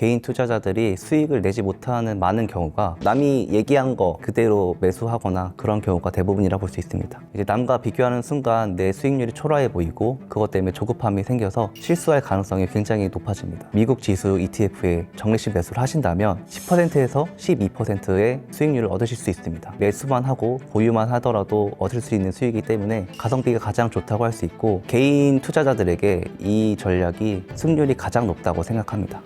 개인 투자자들이 수익을 내지 못하는 많은 경우가 남이 얘기한 거 그대로 매수하거나 그런 경우가 대부분이라 볼 수 있습니다. 이제 남과 비교하는 순간 내 수익률이 초라해 보이고 그것 때문에 조급함이 생겨서 실수할 가능성이 굉장히 높아집니다. 미국 지수 ETF에 적립식 매수를 하신다면 10%에서 12%의 수익률을 얻으실 수 있습니다. 매수만 하고 보유만 하더라도 얻을 수 있는 수익이기 때문에 가성비가 가장 좋다고 할 수 있고, 개인 투자자들에게 이 전략이 수익률이 가장 높다고 생각합니다.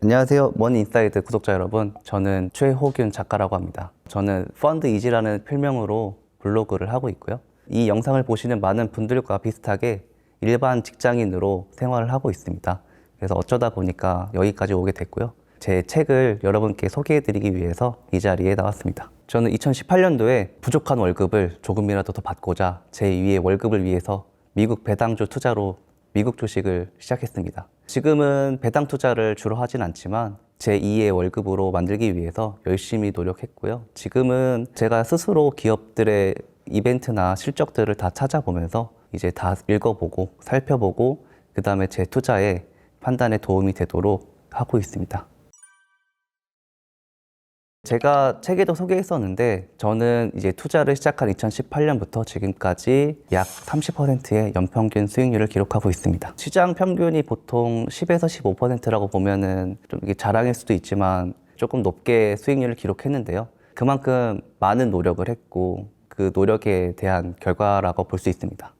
안녕하세요, 머니인사이드 구독자 여러분. 저는 최호균 작가라고 합니다. 저는 펀드 이지라는 필명으로 블로그를 하고 있고요. 이 영상을 보시는 많은 분들과 비슷하게 일반 직장인으로 생활을 하고 있습니다. 그래서 어쩌다 보니까 여기까지 오게 됐고요. 제 책을 여러분께 소개해드리기 위해서 이 자리에 나왔습니다. 저는 2018년도에 부족한 월급을 조금이라도 더 받고자 제2의 월급을 위해서 미국 배당주 투자로 미국 주식을 시작했습니다. 지금은 배당 투자를 주로 하진 않지만 제2의 월급으로 만들기 위해서 열심히 노력했고요. 지금은 제가 스스로 기업들의 이벤트나 실적들을 다 찾아보면서 이제 다 읽어보고 살펴보고 그 다음에 제 투자에 판단에 도움이 되도록 하고 있습니다. 제가 책에도 소개했었는데 저는 이제 투자를 시작한 2018년부터 지금까지 약 30%의 연평균 수익률을 기록하고 있습니다. 시장 평균이 보통 10에서 15%라고 보면은 좀 이게 자랑일 수도 있지만 조금 높게 수익률을 기록했는데요. 그만큼 많은 노력을 했고 그 노력에 대한 결과라고 볼 수 있습니다.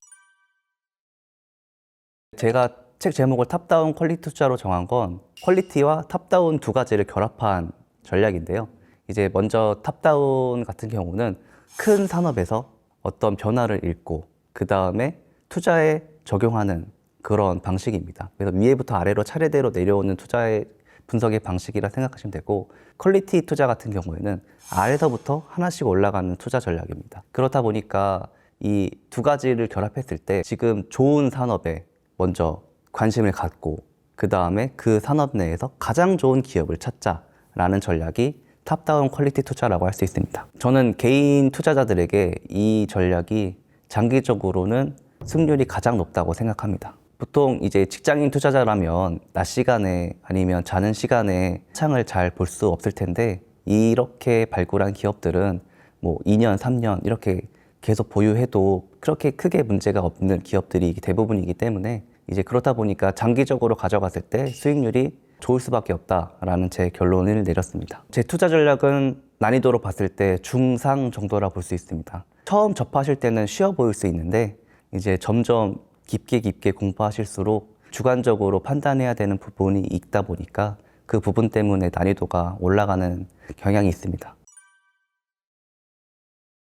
제가 책 제목을 탑다운 퀄리티 투자로 정한 건 퀄리티와 탑다운 두 가지를 결합한 전략인데요. 이제 먼저 탑다운 같은 경우는 큰 산업에서 어떤 변화를 읽고 그 다음에 투자에 적용하는 그런 방식입니다. 그래서 위에부터 아래로 차례대로 내려오는 투자의 분석의 방식이라 생각하시면 되고, 퀄리티 투자 같은 경우에는 아래서부터 하나씩 올라가는 투자 전략입니다. 그렇다 보니까 이 두 가지를 결합했을 때 지금 좋은 산업에 먼저 관심을 갖고 그 다음에 그 산업 내에서 가장 좋은 기업을 찾자라는 전략이 탑다운 퀄리티 투자라고 할 수 있습니다. 저는 개인 투자자들에게 이 전략이 장기적으로는 승률이 가장 높다고 생각합니다. 보통 이제 직장인 투자자라면 낮 시간에 아니면 자는 시간에 창을 잘 볼 수 없을 텐데, 이렇게 발굴한 기업들은 뭐 2년, 3년 이렇게 계속 보유해도 그렇게 크게 문제가 없는 기업들이 대부분이기 때문에 이제 그렇다 보니까 장기적으로 가져갔을 때 수익률이 좋을 수밖에 없다라는 제 결론을 내렸습니다. 제 투자 전략은 난이도로 봤을 때 중상 정도라 볼 수 있습니다. 처음 접하실 때는 쉬워 보일 수 있는데 이제 점점 깊게 공부하실수록 주관적으로 판단해야 되는 부분이 있다 보니까 그 부분 때문에 난이도가 올라가는 경향이 있습니다.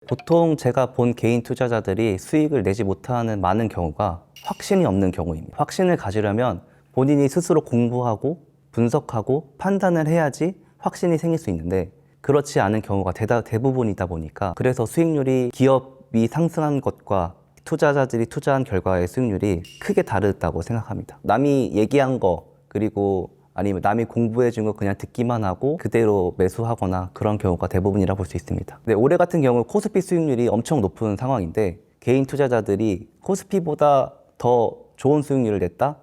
보통 제가 본 개인 투자자들이 수익을 내지 못하는 많은 경우가 확신이 없는 경우입니다. 확신을 가지려면 본인이 스스로 공부하고 분석하고 판단을 해야지 확신이 생길 수 있는데 그렇지 않은 경우가 대부분이다 보니까, 그래서 수익률이 기업이 상승한 것과 투자자들이 투자한 결과의 수익률이 크게 다르다고 생각합니다. 남이 얘기한 거 그리고 아니면 남이 공부해 준 거 그냥 듣기만 하고 그대로 매수하거나 그런 경우가 대부분이라 볼 수 있습니다. 근데 올해 같은 경우 코스피 수익률이 엄청 높은 상황인데 개인 투자자들이 코스피보다 더 좋은 수익률을 냈다?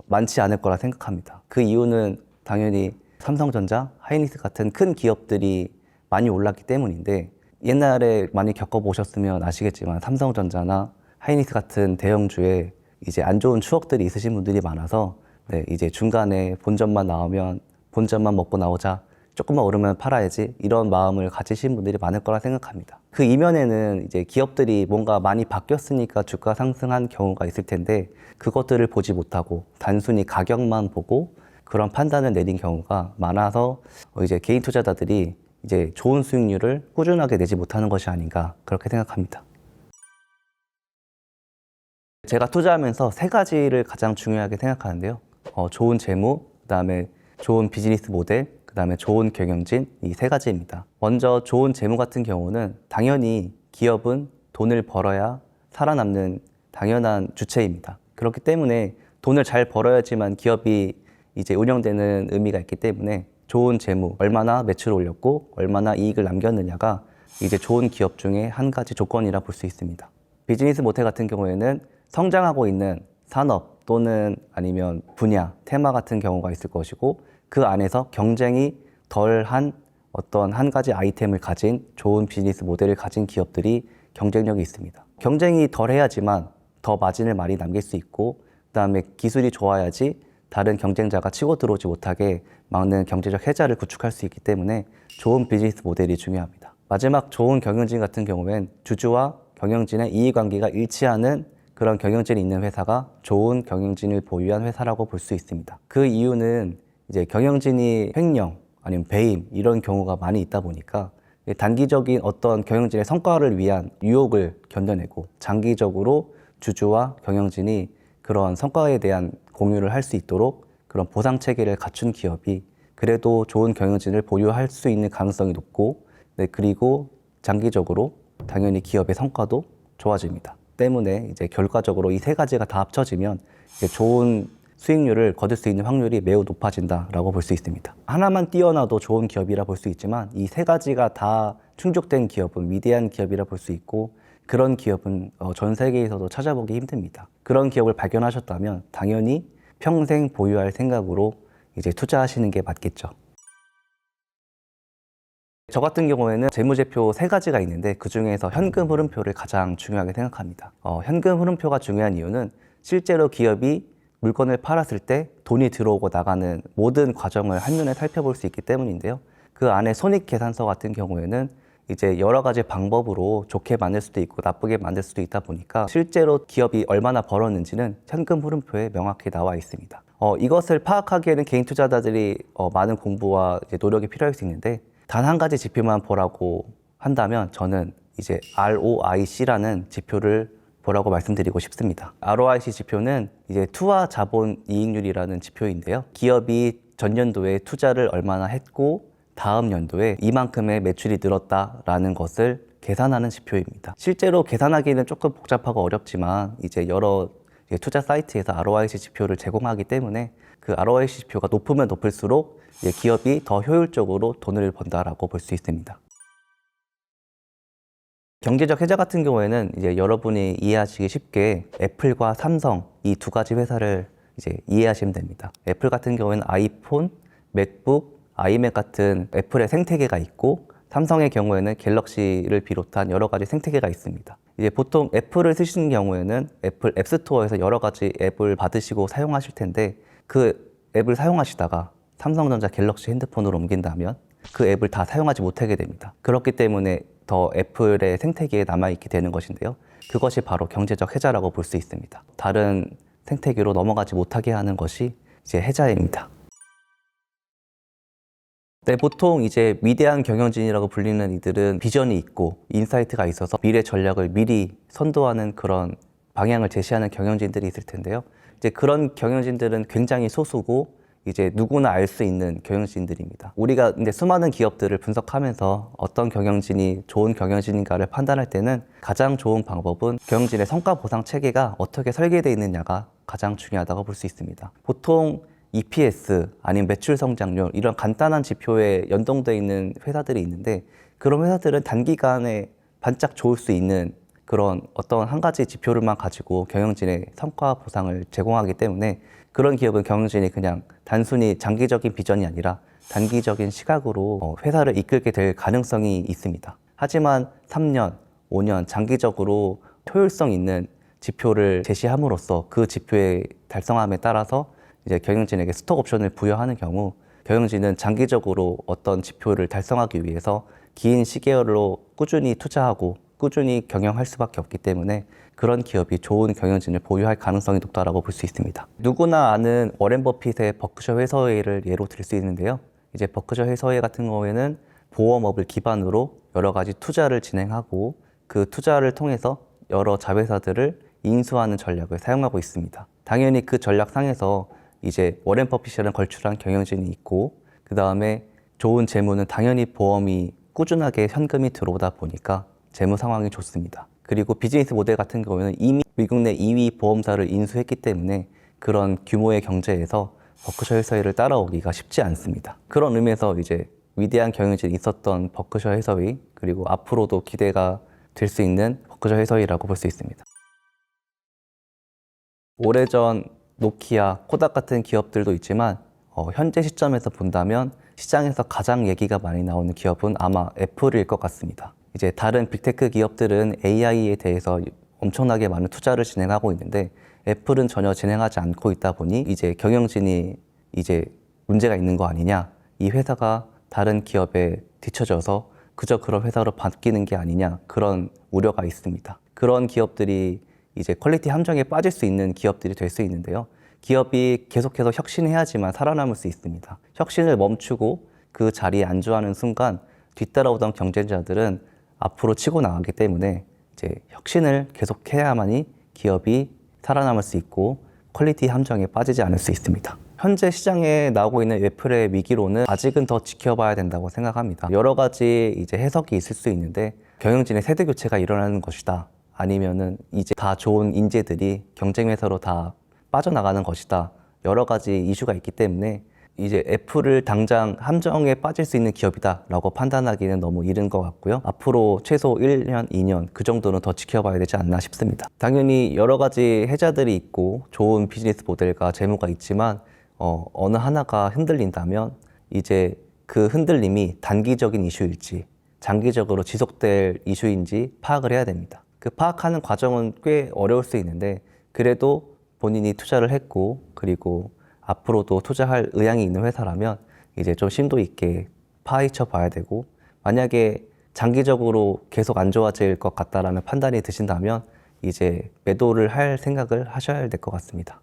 많지 않을 거라 생각합니다. 그 이유는 당연히 삼성전자, 하이닉스 같은 큰 기업들이 많이 올랐기 때문인데, 옛날에 많이 겪어보셨으면 아시겠지만 삼성전자나 하이닉스 같은 대형주에 이제 안 좋은 추억들이 있으신 분들이 많아서 이제 중간에 본전만 나오면 본전만 먹고 나오자, 조금만 오르면 팔아야지, 이런 마음을 가지신 분들이 많을 거라 생각합니다. 그 이면에는 이제 기업들이 뭔가 많이 바뀌었으니까 주가 상승한 경우가 있을 텐데 그것들을 보지 못하고 단순히 가격만 보고 그런 판단을 내린 경우가 많아서 이제 개인 투자자들이 이제 좋은 수익률을 꾸준하게 내지 못하는 것이 아닌가, 그렇게 생각합니다. 제가 투자하면서 세 가지를 가장 중요하게 생각하는데요. 좋은 재무, 그 다음에 좋은 비즈니스 모델, 그 다음에 좋은 경영진, 이 세 가지입니다. 먼저 좋은 재무 같은 경우는 당연히 기업은 돈을 벌어야 살아남는 당연한 주체입니다. 그렇기 때문에 돈을 잘 벌어야지만 기업이 이제 운영되는 의미가 있기 때문에 좋은 재무, 얼마나 매출을 올렸고 얼마나 이익을 남겼느냐가 이제 좋은 기업 중에 한 가지 조건이라 볼 수 있습니다. 비즈니스 모델 같은 경우에는 성장하고 있는 산업 또는 아니면 분야, 테마 같은 경우가 있을 것이고 그 안에서 경쟁이 덜한 어떤 한 가지 아이템을 가진 좋은 비즈니스 모델을 가진 기업들이 경쟁력이 있습니다. 경쟁이 덜해야지만 더 마진을 많이 남길 수 있고 그다음에 기술이 좋아야지 다른 경쟁자가 치고 들어오지 못하게 막는 경제적 해자를 구축할 수 있기 때문에 좋은 비즈니스 모델이 중요합니다. 마지막 좋은 경영진 같은 경우엔 주주와 경영진의 이해관계가 일치하는 그런 경영진이 있는 회사가 좋은 경영진을 보유한 회사라고 볼 수 있습니다. 그 이유는 이제 경영진이 횡령 아니면 배임 이런 경우가 많이 있다 보니까 단기적인 어떤 경영진의 성과를 위한 유혹을 견뎌내고 장기적으로 주주와 경영진이 그런 성과에 대한 공유를 할 수 있도록 그런 보상 체계를 갖춘 기업이 그래도 좋은 경영진을 보유할 수 있는 가능성이 높고 그리고 장기적으로 당연히 기업의 성과도 좋아집니다. 때문에 이제 결과적으로 이 세 가지가 다 합쳐지면 이제 좋은 수익률을 거둘 수 있는 확률이 매우 높아진다라고 볼 수 있습니다. 하나만 뛰어나도 좋은 기업이라 볼 수 있지만 이 세 가지가 다 충족된 기업은 위대한 기업이라 볼 수 있고 그런 기업은 전 세계에서도 찾아보기 힘듭니다. 그런 기업을 발견하셨다면 당연히 평생 보유할 생각으로 이제 투자하시는 게 맞겠죠. 저 같은 경우에는 재무제표 세 가지가 있는데 그 중에서 현금 흐름표를 가장 중요하게 생각합니다. 현금 흐름표가 중요한 이유는 실제로 기업이 물건을 팔았을 때 돈이 들어오고 나가는 모든 과정을 한눈에 살펴볼 수 있기 때문인데요. 그 안에 손익계산서 같은 경우에는 이제 여러 가지 방법으로 좋게 만들 수도 있고 나쁘게 만들 수도 있다 보니까 실제로 기업이 얼마나 벌었는지는 현금 흐름표에 명확히 나와 있습니다. 이것을 파악하기에는 개인 투자자들이 많은 공부와 이제 노력이 필요할 수 있는데 단 한 가지 지표만 보라고 한다면 저는 이제 ROIC라는 지표를 보라고 말씀드리고 싶습니다. ROIC 지표는 이제 투하 자본 이익률이라는 지표인데요. 기업이 전년도에 투자를 얼마나 했고 다음 연도에 이만큼의 매출이 늘었다라는 것을 계산하는 지표입니다. 실제로 계산하기는 조금 복잡하고 어렵지만 이제 여러 투자 사이트에서 ROIC 지표를 제공하기 때문에 그 ROIC 지표가 높으면 높을수록 기업이 더 효율적으로 돈을 번다라고 볼 수 있습니다. 경제적 해자 같은 경우에는 이제 여러분이 이해하시기 쉽게 애플과 삼성 이 두 가지 회사를 이제 이해하시면 됩니다. 애플 같은 경우에는 아이폰, 맥북, 아이맥 같은 애플의 생태계가 있고 삼성의 경우에는 갤럭시를 비롯한 여러 가지 생태계가 있습니다. 이제 보통 애플을 쓰시는 경우에는 애플 앱스토어에서 여러 가지 앱을 받으시고 사용하실 텐데 그 앱을 사용하시다가 삼성전자 갤럭시 핸드폰으로 옮긴다면 그 앱을 다 사용하지 못하게 됩니다. 그렇기 때문에 더 애플의 생태계에 남아있게 되는 것인데요. 그것이 바로 경제적 해자라고 볼 수 있습니다. 다른 생태계로 넘어가지 못하게 하는 것이 이제 해자입니다. 네, 보통 이제 위대한 경영진이라고 불리는 이들은 비전이 있고 인사이트가 있어서 미래 전략을 미리 선도하는 그런 방향을 제시하는 경영진들이 있을 텐데요. 이제 그런 경영진들은 굉장히 소수고 이제 누구나 알 수 있는 경영진들입니다. 우리가 이제 수많은 기업들을 분석하면서 어떤 경영진이 좋은 경영진인가를 판단할 때는 가장 좋은 방법은 경영진의 성과 보상 체계가 어떻게 설계되어 있느냐가 가장 중요하다고 볼 수 있습니다. 보통 EPS 아니면 매출 성장률 이런 간단한 지표에 연동되어 있는 회사들이 있는데 그런 회사들은 단기간에 반짝 좋을 수 있는 그런 어떤 한 가지 지표를만 가지고 경영진의 성과 보상을 제공하기 때문에 그런 기업은 경영진이 그냥 단순히 장기적인 비전이 아니라 단기적인 시각으로 회사를 이끌게 될 가능성이 있습니다. 하지만 3년, 5년 장기적으로 효율성 있는 지표를 제시함으로써 그 지표의 달성함에 따라서 이제 경영진에게 스톡 옵션을 부여하는 경우 경영진은 장기적으로 어떤 지표를 달성하기 위해서 긴 시계열로 꾸준히 투자하고 꾸준히 경영할 수밖에 없기 때문에 그런 기업이 좋은 경영진을 보유할 가능성이 높다고 볼 수 있습니다. 누구나 아는 워렌 버핏의 버크셔 해서웨이를 예로 들 수 있는데요. 이제 버크셔 해서웨이 같은 경우에는 보험업을 기반으로 여러 가지 투자를 진행하고 그 투자를 통해서 여러 자회사들을 인수하는 전략을 사용하고 있습니다. 당연히 그 전략상에서 이제 워렌 버핏이라는 걸출한 경영진이 있고 그 다음에 좋은 재무는 당연히 보험이 꾸준하게 현금이 들어오다 보니까 재무 상황이 좋습니다. 그리고 비즈니스 모델 같은 경우에는 이미 미국 내 2위 보험사를 인수했기 때문에 그런 규모의 경제에서 버크셔 해서웨이를 따라오기가 쉽지 않습니다. 그런 의미에서 이제 위대한 경영진이 있었던 버크셔 해서웨이 그리고 앞으로도 기대가 될 수 있는 버크셔 해서웨이라고 볼 수 있습니다. 오래전 노키아, 코닥 같은 기업들도 있지만 현재 시점에서 본다면 시장에서 가장 얘기가 많이 나오는 기업은 아마 애플일 것 같습니다. 이제 다른 빅테크 기업들은 AI에 대해서 엄청나게 많은 투자를 진행하고 있는데 애플은 전혀 진행하지 않고 있다 보니 이제 경영진이 이제 문제가 있는 거 아니냐, 이 회사가 다른 기업에 뒤처져서 그저 그런 회사로 바뀌는 게 아니냐, 그런 우려가 있습니다. 그런 기업들이 이제 퀄리티 함정에 빠질 수 있는 기업들이 될 수 있는데요. 기업이 계속해서 혁신해야지만 살아남을 수 있습니다. 혁신을 멈추고 그 자리에 안주하는 순간 뒤따라오던 경쟁자들은 앞으로 치고 나가기 때문에 이제 혁신을 계속해야만이 기업이 살아남을 수 있고 퀄리티 함정에 빠지지 않을 수 있습니다. 현재 시장에 나오고 있는 애플의 위기론은 아직은 더 지켜봐야 된다고 생각합니다. 여러 가지 이제 해석이 있을 수 있는데 경영진의 세대 교체가 일어나는 것이다. 아니면은 이제 다 좋은 인재들이 경쟁 회사로 다 빠져나가는 것이다. 여러 가지 이슈가 있기 때문에 이제 애플을 당장 함정에 빠질 수 있는 기업이다 라고 판단하기는 너무 이른 것 같고요. 앞으로 최소 1년, 2년 그 정도는 더 지켜봐야 되지 않나 싶습니다. 당연히 여러 가지 해자들이 있고 좋은 비즈니스 모델과 재무가 있지만 어느 하나가 흔들린다면 이제 그 흔들림이 단기적인 이슈일지 장기적으로 지속될 이슈인지 파악을 해야 됩니다. 그 파악하는 과정은 꽤 어려울 수 있는데 그래도 본인이 투자를 했고 그리고 앞으로도 투자할 의향이 있는 회사라면 이제 좀 심도 있게 파헤쳐 봐야 되고, 만약에 장기적으로 계속 안 좋아질 것 같다라는 판단이 드신다면 이제 매도를 할 생각을 하셔야 될 것 같습니다.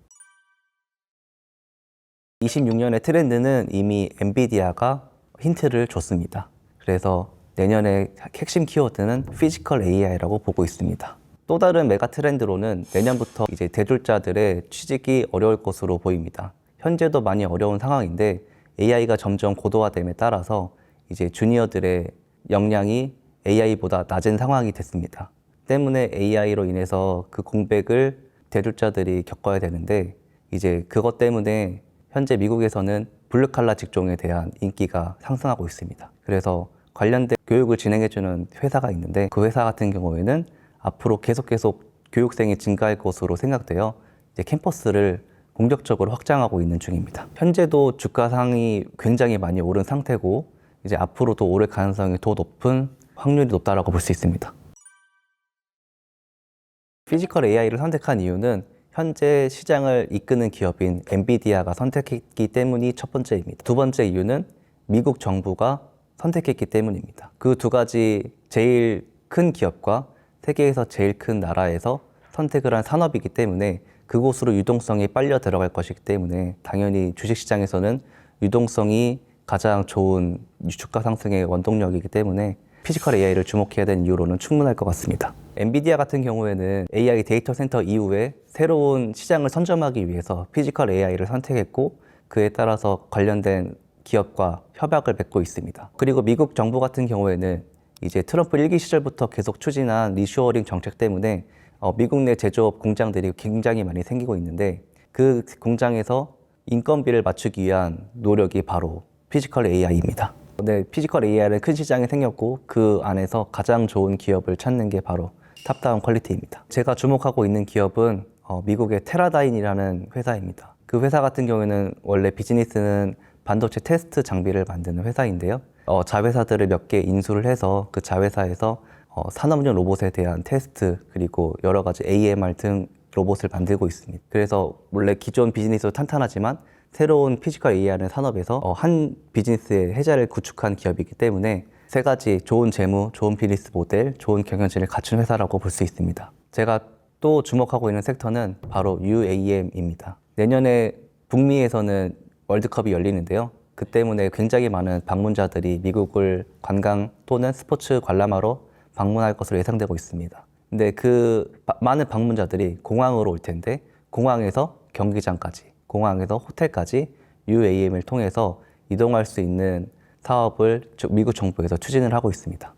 26년의 트렌드는 이미 엔비디아가 힌트를 줬습니다. 그래서 내년의 핵심 키워드는 피지컬 AI라고 보고 있습니다. 또 다른 메가 트렌드로는 내년부터 이제 대졸자들의 취직이 어려울 것으로 보입니다. 현재도 많이 어려운 상황인데 AI가 점점 고도화됨에 따라서 이제 주니어들의 역량이 AI보다 낮은 상황이 됐습니다. 때문에 AI로 인해서 그 공백을 대졸자들이 겪어야 되는데 이제 그것 때문에 현재 미국에서는 블루칼라 직종에 대한 인기가 상승하고 있습니다. 그래서 관련된 교육을 진행해주는 회사가 있는데 그 회사 같은 경우에는 앞으로 계속 교육생이 증가할 것으로 생각되어 이제 캠퍼스를 공격적으로 확장하고 있는 중입니다. 현재도 주가상이 굉장히 많이 오른 상태고 이제 앞으로도 오를 가능성이 더 높은 확률이 높다라고 볼 수 있습니다. 피지컬 AI를 선택한 이유는 현재 시장을 이끄는 기업인 엔비디아가 선택했기 때문이 첫 번째입니다. 두 번째 이유는 미국 정부가 선택했기 때문입니다. 그 두 가지 제일 큰 기업과 세계에서 제일 큰 나라에서 선택을 한 산업이기 때문에 그곳으로 유동성이 빨려 들어갈 것이기 때문에 당연히 주식시장에서는 유동성이 가장 좋은 주가 상승의 원동력이기 때문에 피지컬 AI를 주목해야 되는 이유로는 충분할 것 같습니다. 엔비디아 같은 경우에는 AI 데이터 센터 이후에 새로운 시장을 선점하기 위해서 피지컬 AI를 선택했고 그에 따라서 관련된 기업과 협약을 맺고 있습니다. 그리고 미국 정부 같은 경우에는 이제 트럼프 1기 시절부터 계속 추진한 리쇼어링 정책 때문에 미국 내 제조업 공장들이 굉장히 많이 생기고 있는데 그 공장에서 인건비를 맞추기 위한 노력이 바로 피지컬 AI입니다. 네, 피지컬 AI는 큰 시장이 생겼고 그 안에서 가장 좋은 기업을 찾는 게 바로 탑다운 퀄리티입니다. 제가 주목하고 있는 기업은 미국의 테라다인이라는 회사입니다. 그 회사 같은 경우에는 원래 비즈니스는 반도체 테스트 장비를 만드는 회사인데요. 자회사들을 몇 개 인수를 해서 그 자회사에서 산업용 로봇에 대한 테스트 그리고 여러 가지 AMR 등 로봇을 만들고 있습니다. 그래서 원래 기존 비즈니스도 탄탄하지만 새로운 피지컬 AI라는 산업에서 한 비즈니스의 해자를 구축한 기업이기 때문에 세 가지 좋은 재무, 좋은 비즈니스 모델, 좋은 경영진을 갖춘 회사라고 볼 수 있습니다. 제가 또 주목하고 있는 섹터는 바로 UAM입니다. 내년에 북미에서는 월드컵이 열리는데요. 그 때문에 굉장히 많은 방문자들이 미국을 관광 또는 스포츠 관람하러 방문할 것으로 예상되고 있습니다. 근데 그 많은 방문자들이 공항으로 올 텐데 공항에서 경기장까지, 공항에서 호텔까지 UAM을 통해서 이동할 수 있는 사업을 미국 정부에서 추진을 하고 있습니다.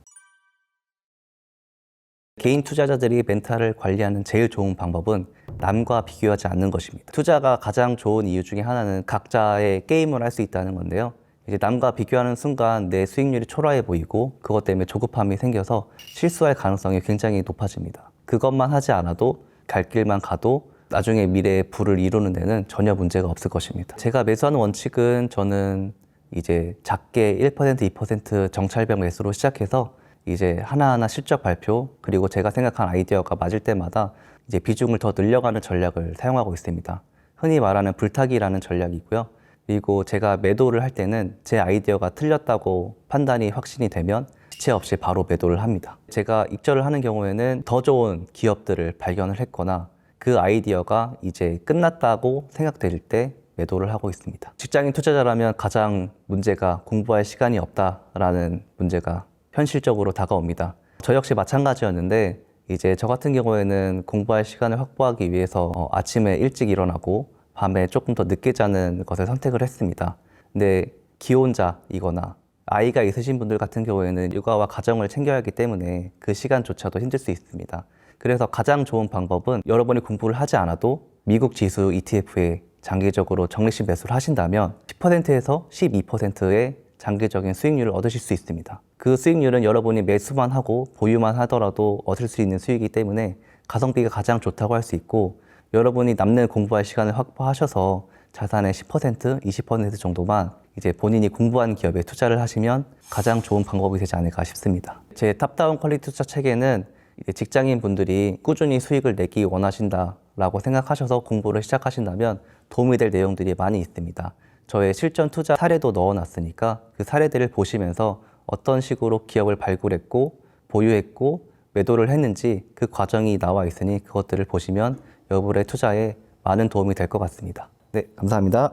개인 투자자들이 멘탈을 관리하는 제일 좋은 방법은 남과 비교하지 않는 것입니다. 투자가 가장 좋은 이유 중에 하나는 각자의 게임을 할 수 있다는 건데요. 이제 남과 비교하는 순간 내 수익률이 초라해 보이고 그것 때문에 조급함이 생겨서 실수할 가능성이 굉장히 높아집니다. 그것만 하지 않아도 갈 길만 가도 나중에 미래의 부를 이루는 데는 전혀 문제가 없을 것입니다. 제가 매수하는 원칙은 저는 이제 작게 1%, 2% 정찰병 매수로 시작해서 이제 하나하나 실적 발표 그리고 제가 생각한 아이디어가 맞을 때마다 이제 비중을 더 늘려가는 전략을 사용하고 있습니다. 흔히 말하는 불타기라는 전략이고요. 그리고 제가 매도를 할 때는 제 아이디어가 틀렸다고 판단이 확신이 되면 지체 없이 바로 매도를 합니다. 제가 입절을 하는 경우에는 더 좋은 기업들을 발견을 했거나 그 아이디어가 이제 끝났다고 생각될 때 매도를 하고 있습니다. 직장인 투자자라면 가장 문제가 공부할 시간이 없다라는 문제가 현실적으로 다가옵니다. 저 역시 마찬가지였는데 이제 저 같은 경우에는 공부할 시간을 확보하기 위해서 아침에 일찍 일어나고 밤에 조금 더 늦게 자는 것을 선택을 했습니다. 근데 기혼자이거나 아이가 있으신 분들 같은 경우에는 육아와 가정을 챙겨야 하기 때문에 그 시간조차도 힘들 수 있습니다. 그래서 가장 좋은 방법은 여러분이 공부를 하지 않아도 미국 지수 ETF에 장기적으로 적립식 매수를 하신다면 10%에서 12%의 장기적인 수익률을 얻으실 수 있습니다. 그 수익률은 여러분이 매수만 하고 보유만 하더라도 얻을 수 있는 수익이기 때문에 가성비가 가장 좋다고 할 수 있고 여러분이 남는 공부할 시간을 확보하셔서 자산의 10%, 20% 정도만 이제 본인이 공부한 기업에 투자를 하시면 가장 좋은 방법이 되지 않을까 싶습니다. 제 탑다운 퀄리티 투자 책에는 이제 직장인 분들이 꾸준히 수익을 내기 원하신다라고 생각하셔서 공부를 시작하신다면 도움이 될 내용들이 많이 있습니다. 저의 실전 투자 사례도 넣어놨으니까 그 사례들을 보시면서 어떤 식으로 기업을 발굴했고 보유했고 매도를 했는지 그 과정이 나와 있으니 그것들을 보시면 여러분의 투자에 많은 도움이 될 것 같습니다. 네, 감사합니다.